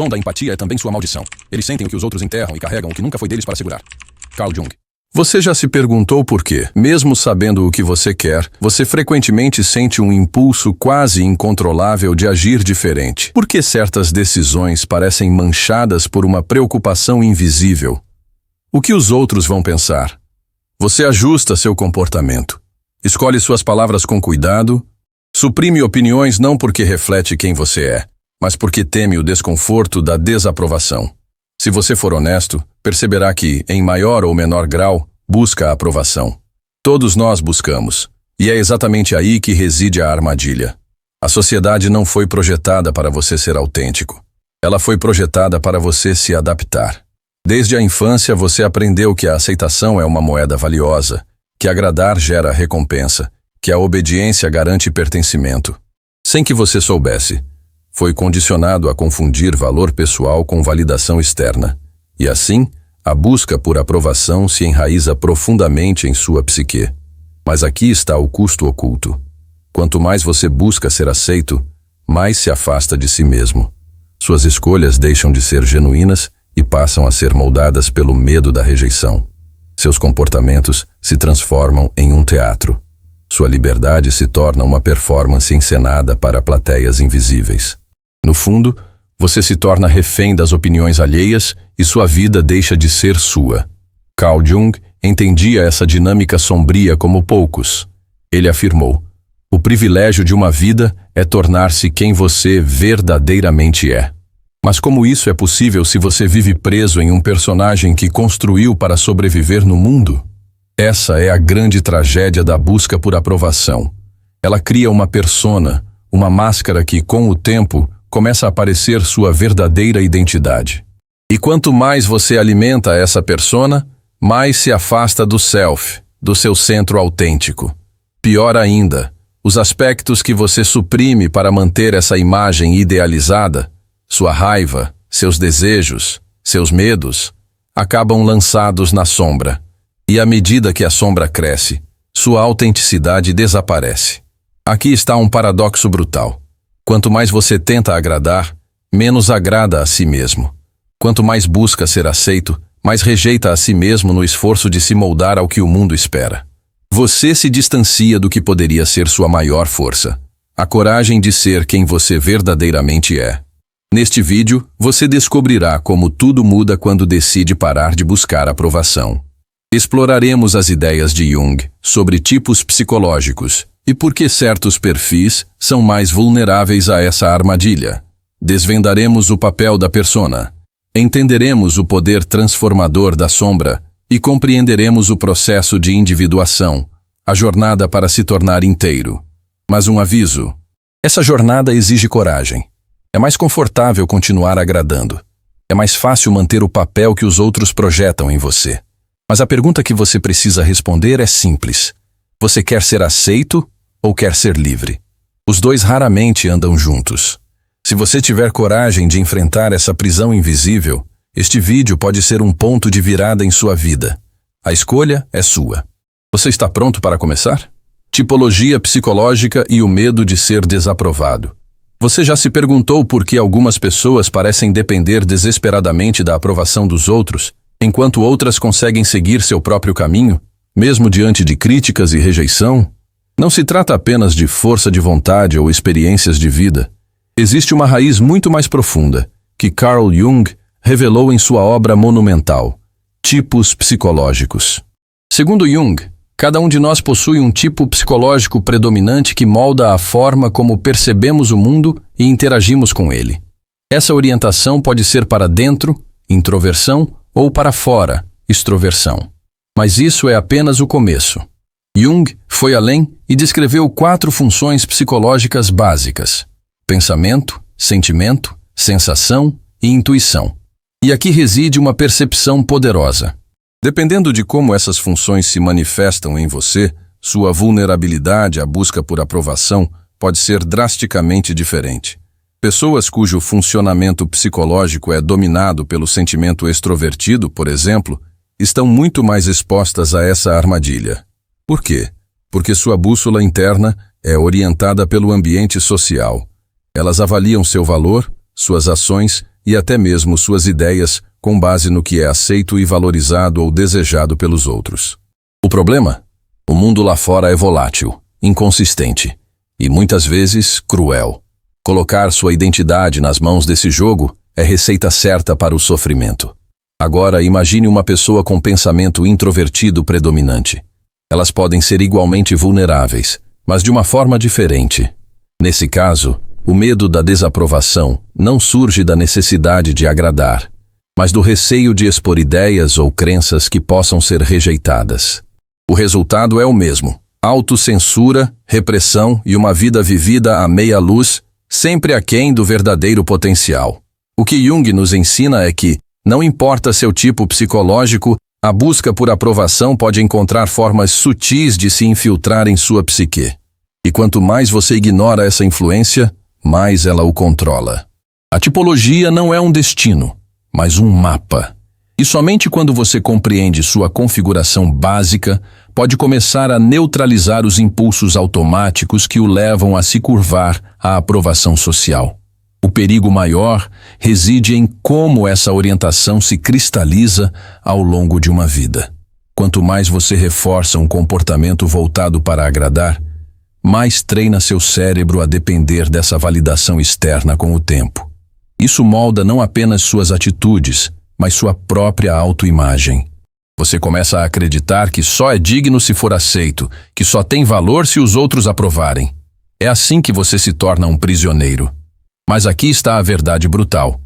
dom da empatia é também sua maldição. Eles sentem o que os outros enterram e carregam o que nunca foi deles para segurar. Carl Jung. Você já se perguntou por quê, mesmo sabendo o que você quer, você frequentemente sente um impulso quase incontrolável de agir diferente? Por que certas decisões parecem manchadas por uma preocupação invisível? O que os outros vão pensar? Você ajusta seu comportamento. Escolhe suas palavras com cuidado. Suprime opiniões não porque reflete quem você é, mas porque teme o desconforto da desaprovação. Se você for honesto, perceberá que, em maior ou menor grau, busca a aprovação. Todos nós buscamos, e é exatamente aí que reside a armadilha. A sociedade não foi projetada para você ser autêntico. Ela foi projetada para você se adaptar. Desde a infância você aprendeu que a aceitação é uma moeda valiosa, que agradar gera recompensa, que a obediência garante pertencimento. Sem que você soubesse, foi condicionado a confundir valor pessoal com validação externa. E assim, a busca por aprovação se enraiza profundamente em sua psique. Mas aqui está o custo oculto. Quanto mais você busca ser aceito, mais se afasta de si mesmo. Suas escolhas deixam de ser genuínas e passam a ser moldadas pelo medo da rejeição. Seus comportamentos se transformam em um teatro. Sua liberdade se torna uma performance encenada para plateias invisíveis. No fundo, você se torna refém das opiniões alheias e sua vida deixa de ser sua. Carl Jung entendia essa dinâmica sombria como poucos. Ele afirmou: o privilégio de uma vida é tornar-se quem você verdadeiramente é. Mas como isso é possível se você vive preso em um personagem que construiu para sobreviver no mundo? Essa é a grande tragédia da busca por aprovação. Ela cria uma persona, uma máscara que, com o tempo, começa a aparecer sua verdadeira identidade. E quanto mais você alimenta essa persona, mais se afasta do self, do seu centro autêntico. Pior ainda, os aspectos que você suprime para manter essa imagem idealizada, sua raiva, seus desejos, seus medos, acabam lançados na sombra. E à medida que a sombra cresce, sua autenticidade desaparece. Aqui está um paradoxo brutal. Quanto mais você tenta agradar, menos agrada a si mesmo. Quanto mais busca ser aceito, mais rejeita a si mesmo no esforço de se moldar ao que o mundo espera. Você se distancia do que poderia ser sua maior força, a coragem de ser quem você verdadeiramente é. Neste vídeo, você descobrirá como tudo muda quando decide parar de buscar aprovação. Exploraremos as ideias de Jung sobre tipos psicológicos e por que certos perfis são mais vulneráveis a essa armadilha. Desvendaremos o papel da persona. Entenderemos o poder transformador da sombra e compreenderemos o processo de individuação, a jornada para se tornar inteiro. Mas um aviso: essa jornada exige coragem. É mais confortável continuar agradando. É mais fácil manter o papel que os outros projetam em você. Mas a pergunta que você precisa responder é simples. Você quer ser aceito ou quer ser livre? Os dois raramente andam juntos. Se você tiver coragem de enfrentar essa prisão invisível, este vídeo pode ser um ponto de virada em sua vida. A escolha é sua. Você está pronto para começar? Tipologia psicológica e o medo de ser desaprovado. Você já se perguntou por que algumas pessoas parecem depender desesperadamente da aprovação dos outros, enquanto outras conseguem seguir seu próprio caminho, mesmo diante de críticas e rejeição? Não se trata apenas de força de vontade ou experiências de vida. Existe uma raiz muito mais profunda, que Carl Jung revelou em sua obra monumental, Tipos Psicológicos. Segundo Jung, cada um de nós possui um tipo psicológico predominante que molda a forma como percebemos o mundo e interagimos com ele. Essa orientação pode ser para dentro, introversão, ou para fora, extroversão. Mas isso é apenas o começo. Jung foi além e descreveu 4 funções psicológicas básicas: pensamento, sentimento, sensação e intuição. E aqui reside uma percepção poderosa. Dependendo de como essas funções se manifestam em você, sua vulnerabilidade à busca por aprovação pode ser drasticamente diferente. Pessoas cujo funcionamento psicológico é dominado pelo sentimento extrovertido, por exemplo, estão muito mais expostas a essa armadilha. Por quê? Porque sua bússola interna é orientada pelo ambiente social. Elas avaliam seu valor, suas ações e até mesmo suas ideias com base no que é aceito e valorizado ou desejado pelos outros. O problema? O mundo lá fora é volátil, inconsistente e muitas vezes cruel. Colocar sua identidade nas mãos desse jogo é receita certa para o sofrimento. Agora, imagine uma pessoa com pensamento introvertido predominante. Elas podem ser igualmente vulneráveis, mas de uma forma diferente. Nesse caso, o medo da desaprovação não surge da necessidade de agradar, mas do receio de expor ideias ou crenças que possam ser rejeitadas. O resultado é o mesmo: autocensura, repressão e uma vida vivida à meia luz, sempre aquém do verdadeiro potencial. O que Jung nos ensina é que, não importa seu tipo psicológico, a busca por aprovação pode encontrar formas sutis de se infiltrar em sua psique. E quanto mais você ignora essa influência, mais ela o controla. A tipologia não é um destino, mas um mapa. E somente quando você compreende sua configuração básica, pode começar a neutralizar os impulsos automáticos que o levam a se curvar à aprovação social. O perigo maior reside em como essa orientação se cristaliza ao longo de uma vida. Quanto mais você reforça um comportamento voltado para agradar, mais treina seu cérebro a depender dessa validação externa com o tempo. Isso molda não apenas suas atitudes, mas sua própria autoimagem. Você começa a acreditar que só é digno se for aceito, que só tem valor se os outros aprovarem. É assim que você se torna um prisioneiro. Mas aqui está a verdade brutal.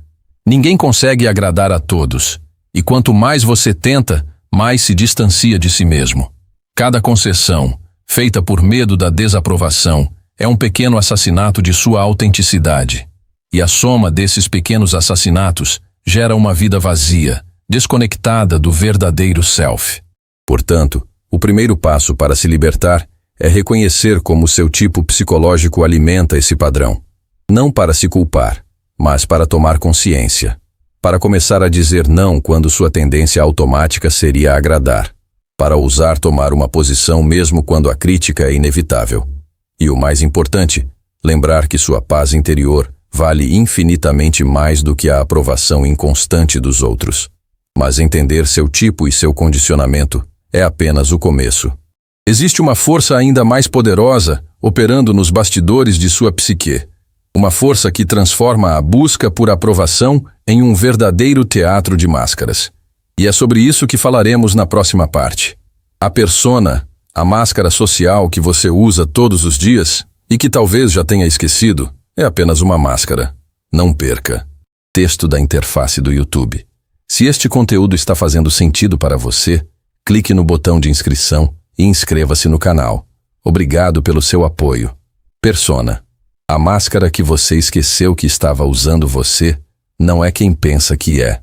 Ninguém consegue agradar a todos, e quanto mais você tenta, mais se distancia de si mesmo. Cada concessão, feita por medo da desaprovação, é um pequeno assassinato de sua autenticidade. E a soma desses pequenos assassinatos gera uma vida vazia, desconectada do verdadeiro self. Portanto, o primeiro passo para se libertar é reconhecer como seu tipo psicológico alimenta esse padrão. Não para se culpar, mas para tomar consciência. Para começar a dizer não quando sua tendência automática seria agradar. Para ousar tomar uma posição mesmo quando a crítica é inevitável. E o mais importante, lembrar que sua paz interior vale infinitamente mais do que a aprovação inconstante dos outros. Mas entender seu tipo e seu condicionamento é apenas o começo. Existe uma força ainda mais poderosa operando nos bastidores de sua psique. Uma força que transforma a busca por aprovação em um verdadeiro teatro de máscaras. E é sobre isso que falaremos na próxima parte. A persona, a máscara social que você usa todos os dias e que talvez já tenha esquecido, é apenas uma máscara. Não perca. Texto da interface do YouTube. Se este conteúdo está fazendo sentido para você, clique no botão de inscrição e inscreva-se no canal. Obrigado pelo seu apoio. Persona. A máscara que você esqueceu que estava usando você não é quem pensa que é.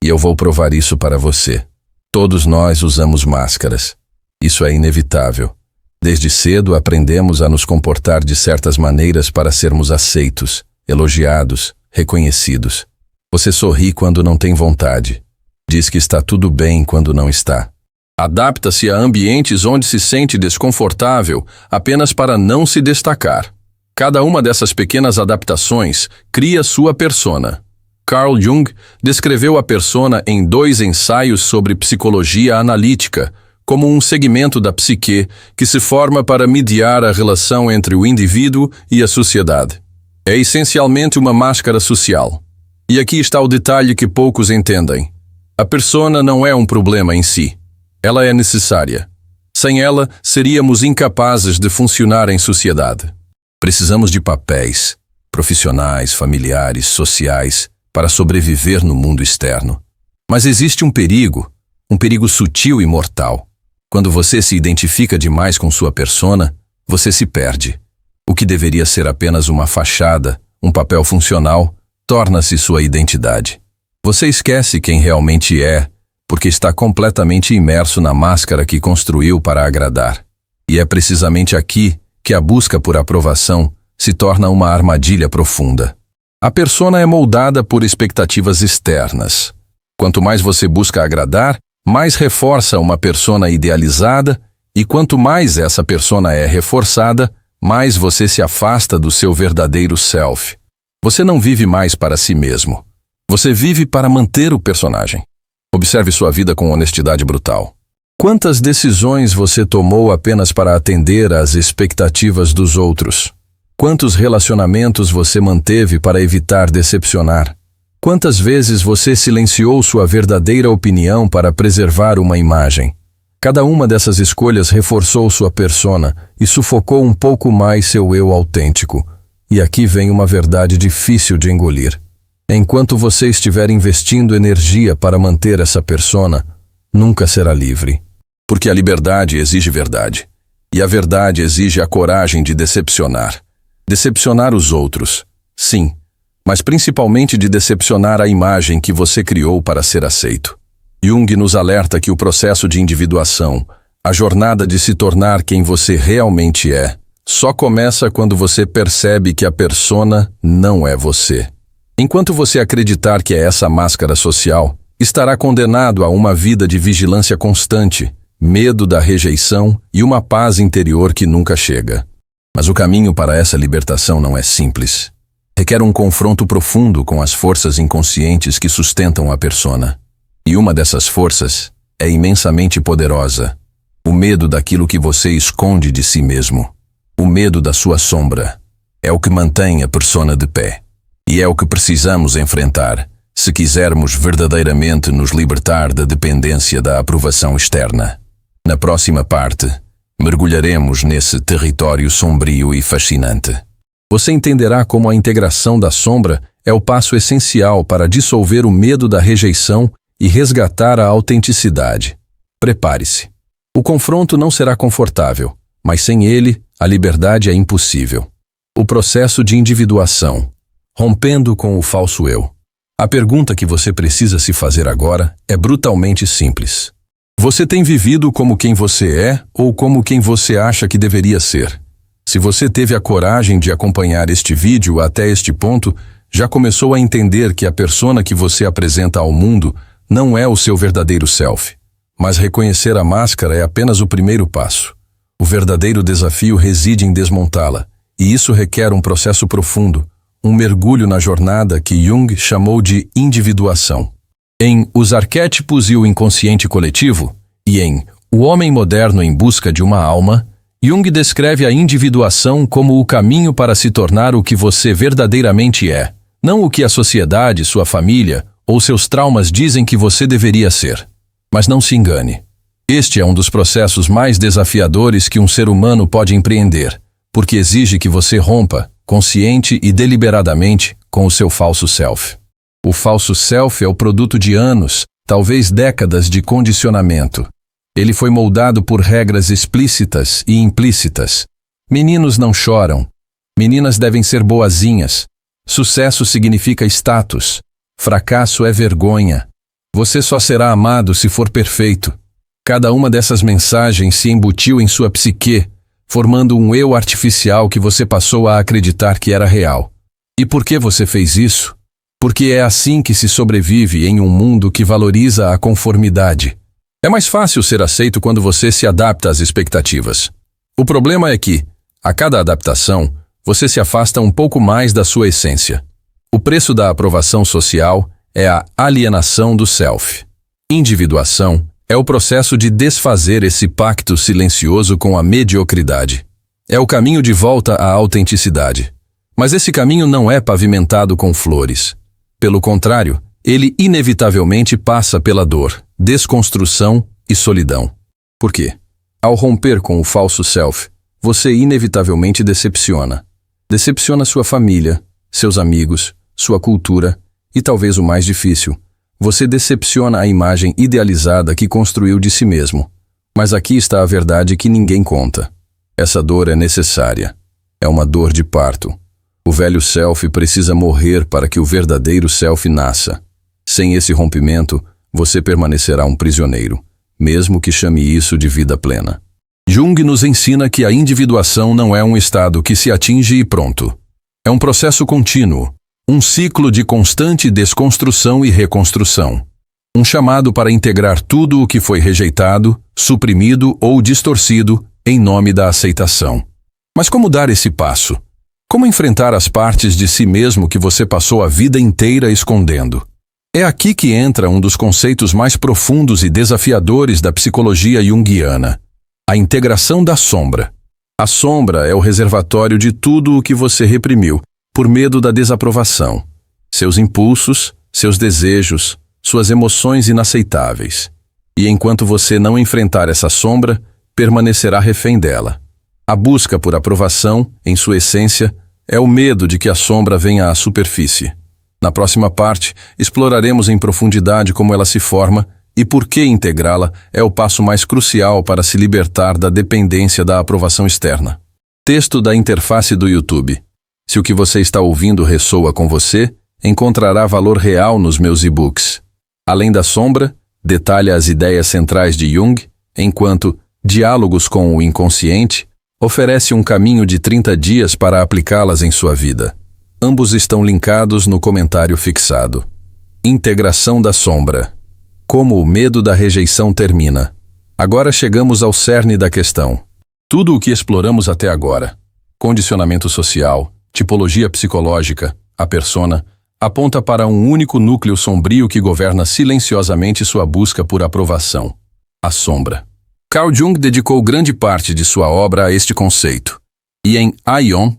E eu vou provar isso para você. Todos nós usamos máscaras. Isso é inevitável. Desde cedo aprendemos a nos comportar de certas maneiras para sermos aceitos, elogiados, reconhecidos. Você sorri quando não tem vontade. Diz que está tudo bem quando não está. Adapta-se a ambientes onde se sente desconfortável apenas para não se destacar. Cada uma dessas pequenas adaptações cria sua persona. Carl Jung descreveu a persona em 2 ensaios sobre psicologia analítica, como um segmento da psique que se forma para mediar a relação entre o indivíduo e a sociedade. É essencialmente uma máscara social. E aqui está o detalhe que poucos entendem. A persona não é um problema em si. Ela é necessária. Sem ela, seríamos incapazes de funcionar em sociedade. Precisamos de papéis, profissionais, familiares, sociais, para sobreviver no mundo externo. Mas existe um perigo sutil e mortal. Quando você se identifica demais com sua persona, você se perde. O que deveria ser apenas uma fachada, um papel funcional, torna-se sua identidade. Você esquece quem realmente é, porque está completamente imerso na máscara que construiu para agradar. E é precisamente aqui que a busca por aprovação se torna uma armadilha profunda. A persona é moldada por expectativas externas. Quanto mais você busca agradar, mais reforça uma persona idealizada, e quanto mais essa persona é reforçada, mais você se afasta do seu verdadeiro self. Você não vive mais para si mesmo. Você vive para manter o personagem. Observe sua vida com honestidade brutal. Quantas decisões você tomou apenas para atender às expectativas dos outros? Quantos relacionamentos você manteve para evitar decepcionar? Quantas vezes você silenciou sua verdadeira opinião para preservar uma imagem? Cada uma dessas escolhas reforçou sua persona e sufocou um pouco mais seu eu autêntico. E aqui vem uma verdade difícil de engolir. Enquanto você estiver investindo energia para manter essa persona, nunca será livre. Porque a liberdade exige verdade. E a verdade exige a coragem de decepcionar. Decepcionar os outros, sim, mas principalmente de decepcionar a imagem que você criou para ser aceito. Jung nos alerta que o processo de individuação, a jornada de se tornar quem você realmente é, só começa quando você percebe que a persona não é você. Enquanto você acreditar que é essa máscara social, estará condenado a uma vida de vigilância constante, medo da rejeição e uma paz interior que nunca chega. Mas o caminho para essa libertação não é simples. Requer um confronto profundo com as forças inconscientes que sustentam a persona. E uma dessas forças é imensamente poderosa. O medo daquilo que você esconde de si mesmo. O medo da sua sombra. É o que mantém a persona de pé. E é o que precisamos enfrentar, se quisermos verdadeiramente nos libertar da dependência da aprovação externa. Na próxima parte, mergulharemos nesse território sombrio e fascinante. Você entenderá como a integração da sombra é o passo essencial para dissolver o medo da rejeição e resgatar a autenticidade. Prepare-se. O confronto não será confortável, mas sem ele, a liberdade é impossível. O processo de individuação, rompendo com o falso eu. A pergunta que você precisa se fazer agora é brutalmente simples. Você tem vivido como quem você é ou como quem você acha que deveria ser? Se você teve a coragem de acompanhar este vídeo até este ponto, já começou a entender que a persona que você apresenta ao mundo não é o seu verdadeiro self. Mas reconhecer a máscara é apenas o primeiro passo. O verdadeiro desafio reside em desmontá-la, e isso requer um processo profundo, um mergulho na jornada que Jung chamou de individuação. Em Os Arquétipos e o Inconsciente Coletivo, e em O Homem Moderno em Busca de uma Alma, Jung descreve a individuação como o caminho para se tornar o que você verdadeiramente é, não o que a sociedade, sua família ou seus traumas dizem que você deveria ser. Mas não se engane. Este é um dos processos mais desafiadores que um ser humano pode empreender, porque exige que você rompa, consciente e deliberadamente, com o seu falso self. O falso self é o produto de anos, talvez décadas de condicionamento. Ele foi moldado por regras explícitas e implícitas. Meninos não choram. Meninas devem ser boazinhas. Sucesso significa status. Fracasso é vergonha. Você só será amado se for perfeito. Cada uma dessas mensagens se embutiu em sua psique, formando um eu artificial que você passou a acreditar que era real. E por que você fez isso? Porque é assim que se sobrevive em um mundo que valoriza a conformidade. É mais fácil ser aceito quando você se adapta às expectativas. O problema é que, a cada adaptação, você se afasta um pouco mais da sua essência. O preço da aprovação social é a alienação do self. Individuação é o processo de desfazer esse pacto silencioso com a mediocridade. É o caminho de volta à autenticidade. Mas esse caminho não é pavimentado com flores. Pelo contrário, ele inevitavelmente passa pela dor, desconstrução e solidão. Por quê? Ao romper com o falso self, você inevitavelmente decepciona. Decepciona sua família, seus amigos, sua cultura e talvez o mais difícil, você decepciona a imagem idealizada que construiu de si mesmo. Mas aqui está a verdade que ninguém conta. Essa dor é necessária. É uma dor de parto. O velho self precisa morrer para que o verdadeiro self nasça. Sem esse rompimento, você permanecerá um prisioneiro, mesmo que chame isso de vida plena. Jung nos ensina que a individuação não é um estado que se atinge e pronto. É um processo contínuo, um ciclo de constante desconstrução e reconstrução. Um chamado para integrar tudo o que foi rejeitado, suprimido ou distorcido em nome da aceitação. Mas como dar esse passo? Como enfrentar as partes de si mesmo que você passou a vida inteira escondendo? É aqui que entra um dos conceitos mais profundos e desafiadores da psicologia junguiana: a integração da sombra. A sombra é o reservatório de tudo o que você reprimiu por medo da desaprovação. Seus impulsos, seus desejos, suas emoções inaceitáveis. E enquanto você não enfrentar essa sombra, permanecerá refém dela. A busca por aprovação, em sua essência, é o medo de que a sombra venha à superfície. Na próxima parte, exploraremos em profundidade como ela se forma e por que integrá-la é o passo mais crucial para se libertar da dependência da aprovação externa. Texto da interface do YouTube. Se o que você está ouvindo ressoa com você, encontrará valor real nos meus e-books. Além da sombra, detalha as ideias centrais de Jung, enquanto Diálogos com o Inconsciente oferece um caminho de 30 dias para aplicá-las em sua vida. Ambos estão linkados no comentário fixado. Integração da sombra. Como o medo da rejeição termina. Agora chegamos ao cerne da questão. Tudo o que exploramos até agora, condicionamento social, tipologia psicológica, a persona, aponta para um único núcleo sombrio que governa silenciosamente sua busca por aprovação: a sombra. Carl Jung dedicou grande parte de sua obra a este conceito. E em Aion,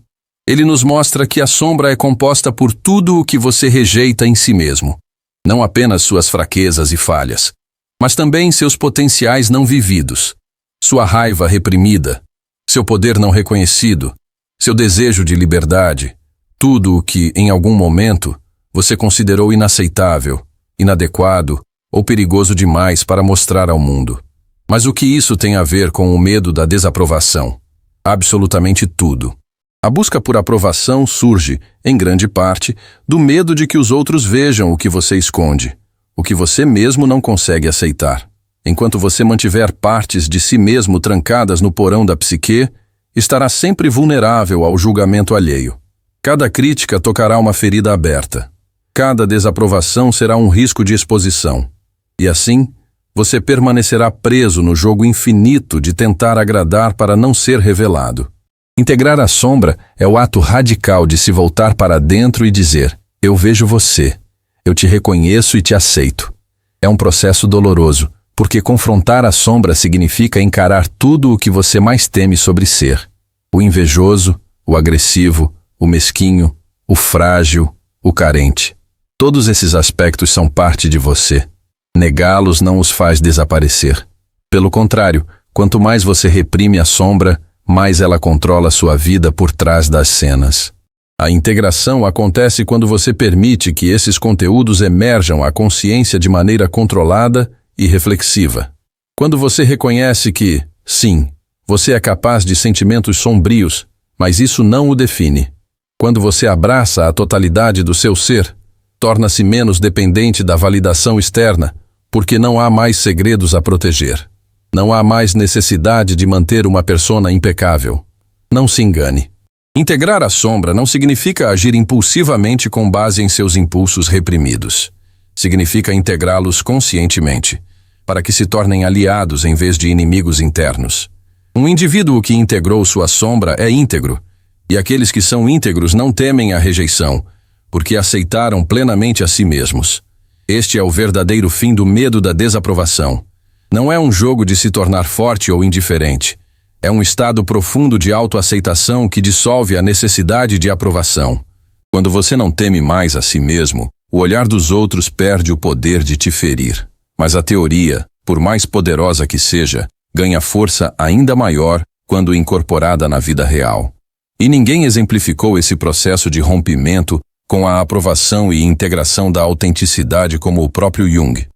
ele nos mostra que a sombra é composta por tudo o que você rejeita em si mesmo. Não apenas suas fraquezas e falhas, mas também seus potenciais não vividos, sua raiva reprimida, seu poder não reconhecido, seu desejo de liberdade, tudo o que, em algum momento, você considerou inaceitável, inadequado ou perigoso demais para mostrar ao mundo. Mas o que isso tem a ver com o medo da desaprovação? Absolutamente tudo. A busca por aprovação surge, em grande parte, do medo de que os outros vejam o que você esconde, o que você mesmo não consegue aceitar. Enquanto você mantiver partes de si mesmo trancadas no porão da psique, estará sempre vulnerável ao julgamento alheio. Cada crítica tocará uma ferida aberta. Cada desaprovação será um risco de exposição. E assim, você permanecerá preso no jogo infinito de tentar agradar para não ser revelado. Integrar a sombra é o ato radical de se voltar para dentro e dizer: eu vejo você, eu te reconheço e te aceito. É um processo doloroso, porque confrontar a sombra significa encarar tudo o que você mais teme sobre ser: o invejoso, o agressivo, o mesquinho, o frágil, o carente. Todos esses aspectos são parte de você. Negá-los não os faz desaparecer. Pelo contrário, quanto mais você reprime a sombra, mais ela controla sua vida por trás das cenas. A integração acontece quando você permite que esses conteúdos emerjam à consciência de maneira controlada e reflexiva. Quando você reconhece que, sim, você é capaz de sentimentos sombrios, mas isso não o define. Quando você abraça a totalidade do seu ser, torna-se menos dependente da validação externa, porque não há mais segredos a proteger. Não há mais necessidade de manter uma persona impecável. Não se engane. Integrar a sombra não significa agir impulsivamente com base em seus impulsos reprimidos. Significa integrá-los conscientemente, para que se tornem aliados em vez de inimigos internos. Um indivíduo que integrou sua sombra é íntegro, e aqueles que são íntegros não temem a rejeição, porque aceitaram plenamente a si mesmos. Este é o verdadeiro fim do medo da desaprovação. Não é um jogo de se tornar forte ou indiferente. É um estado profundo de autoaceitação que dissolve a necessidade de aprovação. Quando você não teme mais a si mesmo, o olhar dos outros perde o poder de te ferir. Mas a teoria, por mais poderosa que seja, ganha força ainda maior quando incorporada na vida real. E ninguém exemplificou esse processo de rompimento com a aprovação e integração da autenticidade como o próprio Jung.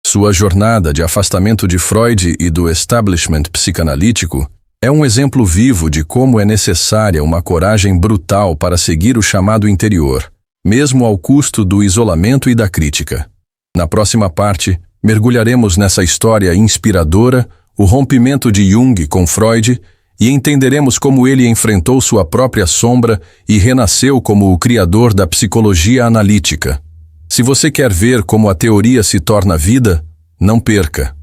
Sua jornada de afastamento de Freud e do establishment psicanalítico é um exemplo vivo de como é necessária uma coragem brutal para seguir o chamado interior, mesmo ao custo do isolamento e da crítica. Na próxima parte, mergulharemos nessa história inspiradora, o rompimento de Jung com Freud, e entenderemos como ele enfrentou sua própria sombra e renasceu como o criador da psicologia analítica. Se você quer ver como a teoria se torna vida, não perca.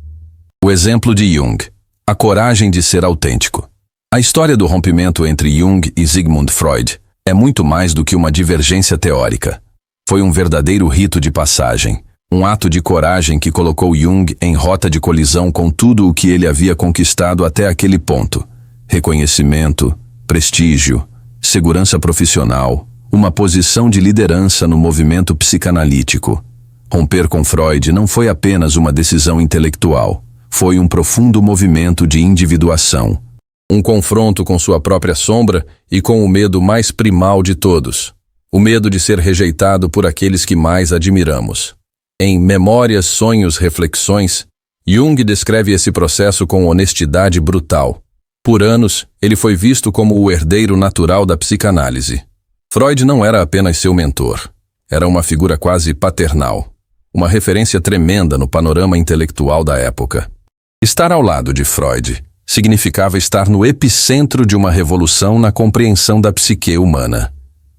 O exemplo de Jung. A coragem de ser autêntico. A história do rompimento entre Jung e Sigmund Freud é muito mais do que uma divergência teórica. Foi um verdadeiro rito de passagem, Um ato de coragem que colocou Jung em rota de colisão com tudo o que ele havia conquistado até aquele ponto. Reconhecimento, prestígio, segurança profissional, uma posição de liderança no movimento psicanalítico. Romper com Freud não foi apenas uma decisão intelectual, foi um profundo movimento de individuação. Um confronto com sua própria sombra e com o medo mais primal de todos. O medo de ser rejeitado por aqueles que mais admiramos. Em Memórias, Sonhos, Reflexões, Jung descreve esse processo com honestidade brutal. Por anos, ele foi visto como o herdeiro natural da psicanálise. Freud não era apenas seu mentor. Era uma figura quase paternal. Uma referência tremenda no panorama intelectual da época. Estar ao lado de Freud significava estar no epicentro de uma revolução na compreensão da psique humana.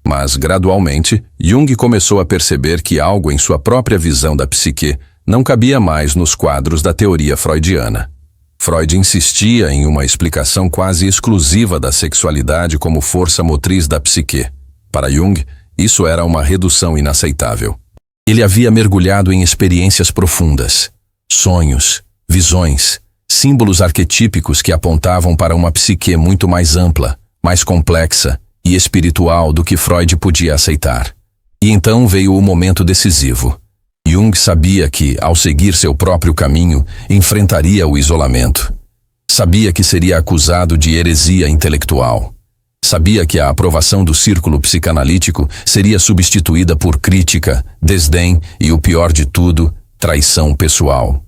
Mas, gradualmente, Jung começou a perceber que algo em sua própria visão da psique não cabia mais nos quadros da teoria freudiana. Freud insistia em uma explicação quase exclusiva da sexualidade como força motriz da psique. Para Jung, isso era uma redução inaceitável. Ele havia mergulhado em experiências profundas, sonhos, visões, símbolos arquetípicos que apontavam para uma psique muito mais ampla, mais complexa e espiritual do que Freud podia aceitar. E então veio o momento decisivo. Jung sabia que, ao seguir seu próprio caminho, enfrentaria o isolamento. Sabia que seria acusado de heresia intelectual. Sabia que a aprovação do círculo psicanalítico seria substituída por crítica, desdém e, o pior de tudo, traição pessoal.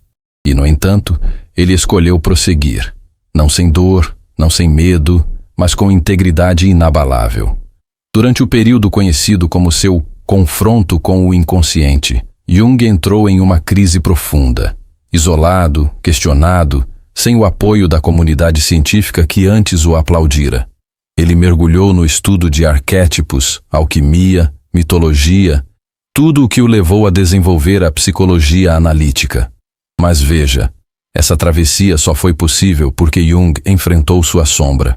E, no entanto, ele escolheu prosseguir. Não sem dor, não sem medo, mas com integridade inabalável. Durante o período conhecido como seu confronto com o inconsciente, Jung entrou em uma crise profunda. Isolado, questionado, sem o apoio da comunidade científica que antes o aplaudira. Ele mergulhou no estudo de arquétipos, alquimia, mitologia, tudo o que o levou a desenvolver a psicologia analítica. Mas veja, essa travessia só foi possível porque Jung enfrentou sua sombra.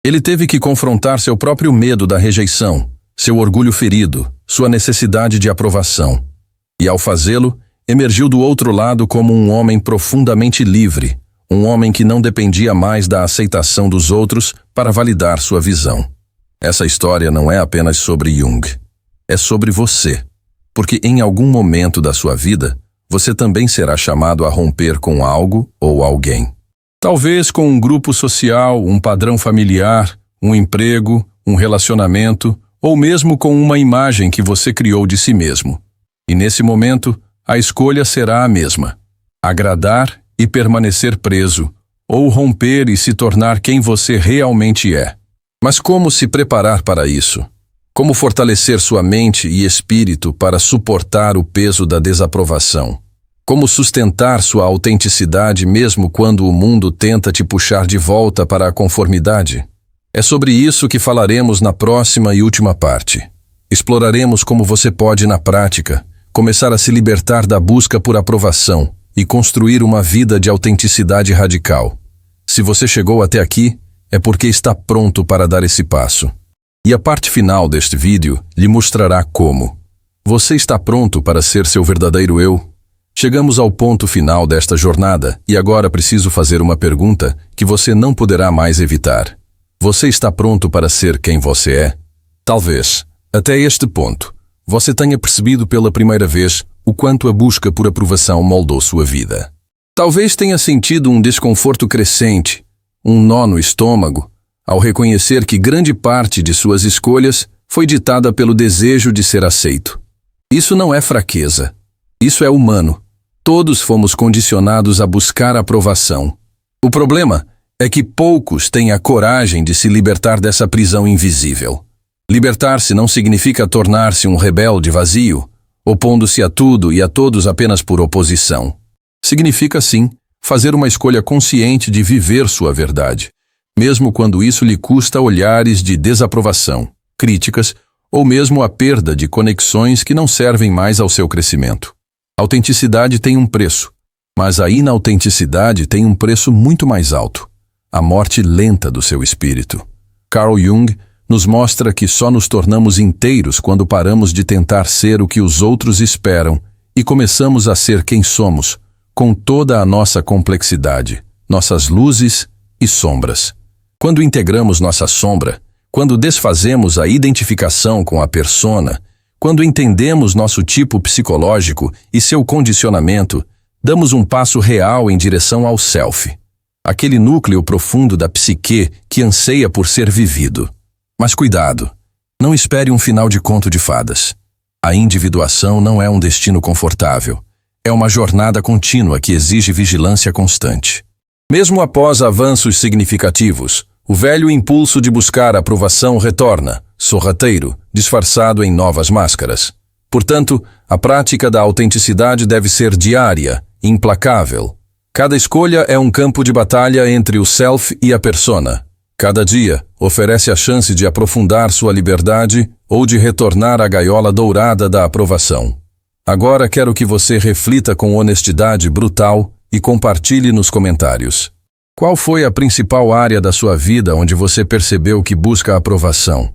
Ele teve que confrontar seu próprio medo da rejeição, seu orgulho ferido, sua necessidade de aprovação. E ao fazê-lo, emergiu do outro lado como um homem profundamente livre, um homem que não dependia mais da aceitação dos outros para validar sua visão. Essa história não é apenas sobre Jung. É sobre você, porque em algum momento da sua vida, você também será chamado a romper com algo ou alguém. Talvez com um grupo social, um padrão familiar, um emprego, um relacionamento, ou mesmo com uma imagem que você criou de si mesmo. E nesse momento, a escolha será a mesma: agradar e permanecer preso, ou romper e se tornar quem você realmente é. Mas como se preparar para isso? Como fortalecer sua mente e espírito para suportar o peso da desaprovação? Como sustentar sua autenticidade mesmo quando o mundo tenta te puxar de volta para a conformidade? É sobre isso que falaremos na próxima e última parte. Exploraremos como você pode, na prática, começar a se libertar da busca por aprovação e construir uma vida de autenticidade radical. Se você chegou até aqui, é porque está pronto para dar esse passo. E a parte final deste vídeo lhe mostrará como. Você está pronto para ser seu verdadeiro eu? Chegamos ao ponto final desta jornada e agora preciso fazer uma pergunta que você não poderá mais evitar. Você está pronto para ser quem você é? Talvez, até este ponto, você tenha percebido pela primeira vez o quanto a busca por aprovação moldou sua vida. Talvez tenha sentido um desconforto crescente, um nó no estômago, ao reconhecer que grande parte de suas escolhas foi ditada pelo desejo de ser aceito. Isso não é fraqueza. Isso é humano. Todos fomos condicionados a buscar aprovação. O problema é que poucos têm a coragem de se libertar dessa prisão invisível. Libertar-se não significa tornar-se um rebelde vazio, opondo-se a tudo e a todos apenas por oposição. Significa, sim, fazer uma escolha consciente de viver sua verdade, mesmo quando isso lhe custa olhares de desaprovação, críticas ou mesmo a perda de conexões que não servem mais ao seu crescimento. A autenticidade tem um preço, mas a inautenticidade tem um preço muito mais alto: a morte lenta do seu espírito. Carl Jung nos mostra que só nos tornamos inteiros quando paramos de tentar ser o que os outros esperam E começamos a ser quem somos, com toda a nossa complexidade, nossas luzes e sombras. Quando integramos nossa sombra, quando desfazemos a identificação com a persona, quando entendemos nosso tipo psicológico e seu condicionamento, damos um passo real em direção ao self, aquele núcleo profundo da psique que anseia por ser vivido. Mas cuidado, não espere um final de conto de fadas. A individuação não é um destino confortável. É uma jornada contínua que exige vigilância constante. Mesmo após avanços significativos, o velho impulso de buscar aprovação retorna, sorrateiro, disfarçado em novas máscaras. Portanto, a prática da autenticidade deve ser diária, implacável. Cada escolha é um campo de batalha entre o self e a persona. Cada dia oferece a chance de aprofundar sua liberdade ou de retornar à gaiola dourada da aprovação. Agora quero que você reflita com honestidade brutal e compartilhe nos comentários. Qual foi a principal área da sua vida onde você percebeu que busca aprovação?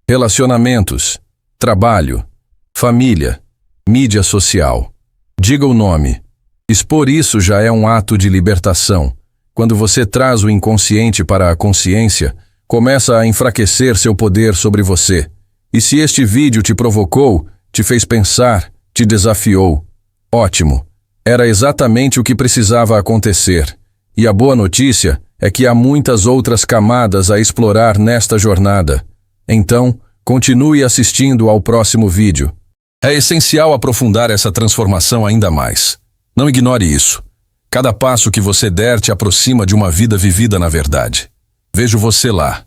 Relacionamentos, trabalho, família, mídia social. Diga o nome. Expor isso já é um ato de libertação. Quando você traz o inconsciente para a consciência, começa a enfraquecer seu poder sobre você. E se este vídeo te provocou, te fez pensar, te desafiou, ótimo. Era exatamente o que precisava acontecer. E a boa notícia é que há muitas outras camadas a explorar nesta jornada. Então, continue assistindo ao próximo vídeo. É essencial aprofundar essa transformação ainda mais. Não ignore isso. Cada passo que você der te aproxima de uma vida vivida na verdade. Vejo você lá.